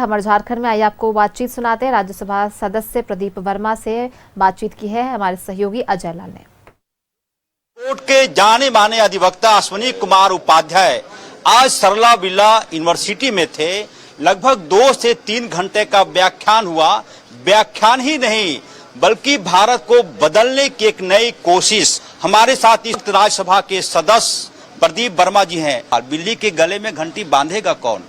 हमारे झारखंड में आइए आपको बातचीत सुनाते हैं। राज्यसभा सदस्य प्रदीप वर्मा से बातचीत की है हमारे सहयोगी अजय लाल ने। कोर्ट के जाने माने अधिवक्ता अश्विनी कुमार उपाध्याय आज सरला बिरला यूनिवर्सिटी में थे। लगभग 2 से 3 घंटे का व्याख्यान हुआ। व्याख्यान ही नहीं बल्कि भारत को बदलने की एक नई कोशिश। हमारे साथ इस राज्यसभा के सदस्य प्रदीप वर्मा जी हैं। बिल्ली के गले में घंटी बांधेगा कौन?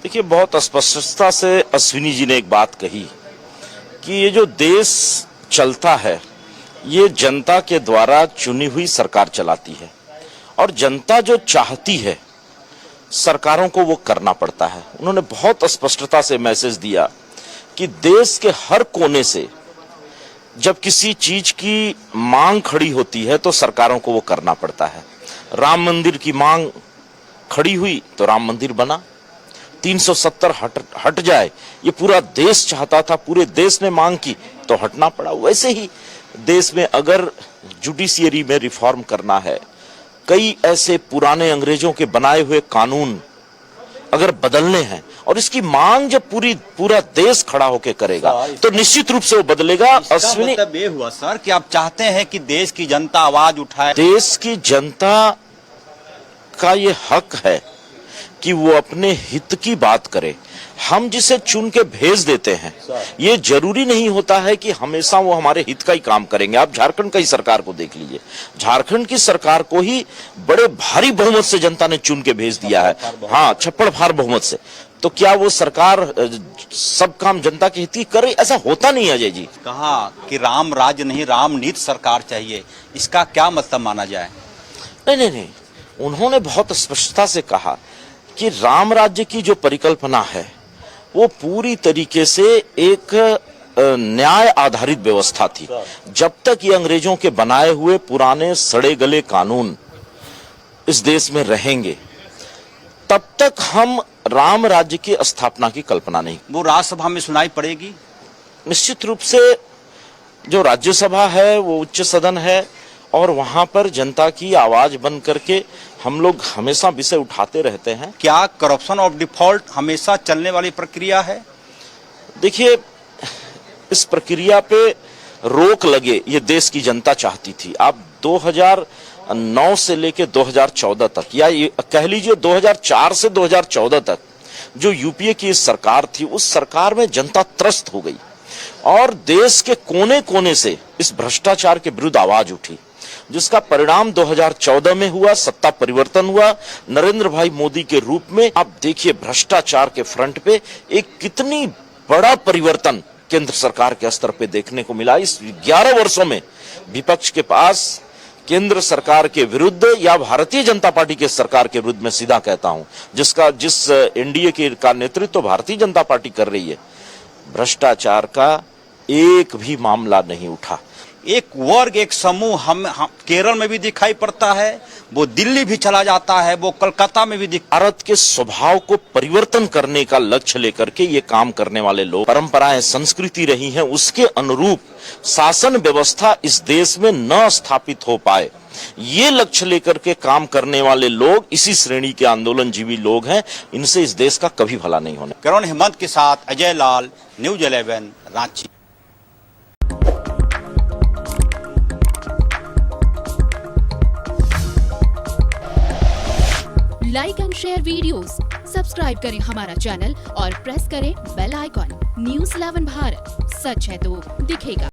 देखिए, बहुत स्पष्टता से अश्विनी जी ने एक बात कही कि ये जो देश चलता है ये जनता के द्वारा चुनी हुई सरकार चलाती है और जनता जो चाहती है सरकारों को वो करना पड़ता है। उन्होंने बहुत स्पष्टता से मैसेज दिया कि देश के हर कोने से जब किसी चीज की मांग खड़ी होती है तो सरकारों को वो करना पड़ता है। राम मंदिर की मांग खड़ी हुई तो राम मंदिर बना। 370 हट जाए ये पूरा देश चाहता था, पूरे देश ने मांग की तो हटना पड़ा। वैसे ही देश में अगर जुडिशियरी में रिफॉर्म करना है, कई ऐसे पुराने अंग्रेजों के बनाए हुए कानून अगर बदलने हैं और इसकी मांग जब पूरा देश खड़ा होकर करेगा तो निश्चित रूप से वो बदलेगा। अश्विनी, मतलब ये हुआ सर कि आप चाहते हैं कि देश की जनता आवाज उठाए। देश की जनता का ये हक है कि वो अपने हित की बात करे। हम जिसे चुन के भेज देते हैं ये जरूरी नहीं होता है कि हमेशा वो हमारे हित का ही काम करेंगे। आप झारखंड की सरकार को देख लीजिए। झारखंड की सरकार को ही बड़े भारी बहुमत से जनता ने चुन के भेज दिया है। हाँ, छप्पड़ फाड़ बहुमत से। तो क्या वो सरकार सब काम जनता के हित की करे? ऐसा होता नहीं अजय जी। कहा कि राम राज्य नहीं राम नीति सरकार चाहिए, इसका क्या मतलब माना जाए? नहीं, उन्होंने बहुत स्पष्टता से कहा कि राम राज्य की जो परिकल्पना है वो पूरी तरीके से एक न्याय आधारित व्यवस्था थी। जब तक ये अंग्रेजों के बनाए हुए पुराने सड़े गले कानून इस देश में रहेंगे तब तक हम राम राज्य की स्थापना की कल्पना नहीं। वो राज्यसभा में सुनाई पड़ेगी। निश्चित रूप से जो राज्यसभा है वो उच्च सदन है और वहां पर जनता की आवाज बन करके हम लोग हमेशा विषय उठाते रहते हैं। क्या करप्शन ऑफ डिफॉल्ट हमेशा चलने वाली प्रक्रिया है? देखिए, इस प्रक्रिया पे रोक लगे ये देश की जनता चाहती थी। आप 2009 से लेके 2014 तक या कह लीजिए 2004 से 2014 तक जो यूपीए की सरकार थी उस सरकार में जनता त्रस्त हो गई और देश के कोने कोने से इस भ्रष्टाचार के विरुद्ध आवाज उठी, जिसका परिणाम 2014 में हुआ। सत्ता परिवर्तन हुआ नरेंद्र भाई मोदी के रूप में। आप देखिए भ्रष्टाचार के फ्रंट पे एक कितनी बड़ा परिवर्तन केंद्र सरकार के स्तर पे देखने को मिला। इस 11 वर्षों में विपक्ष के पास केंद्र सरकार के विरुद्ध या भारतीय जनता पार्टी के सरकार के विरुद्ध, मैं सीधा कहता हूं, जिस एनडीए का नेतृत्व भारतीय जनता पार्टी कर रही है, भ्रष्टाचार का एक भी मामला नहीं उठा। एक वर्ग, एक समूह हम केरल में भी दिखाई पड़ता है, वो दिल्ली भी चला जाता है, वो कलकत्ता में भी भारत के स्वभाव को परिवर्तन करने का लक्ष्य लेकर के ये काम करने वाले लोग, परंपराएं संस्कृति रही हैं उसके अनुरूप शासन व्यवस्था इस देश में न स्थापित हो पाए, ये लक्ष्य लेकर के काम करने वाले लोग इसी श्रेणी के आंदोलनजीवी लोग हैं। इनसे इस देश का कभी भला नहीं होने। करण हेमंत के साथ Ajay Lal, news 11 Ranchi. Like and share videos, subscribe करें हमारा चैनल और प्रेस करें बेल आइकॉन। न्यूज़ 11 भारत, सच है तो दिखेगा।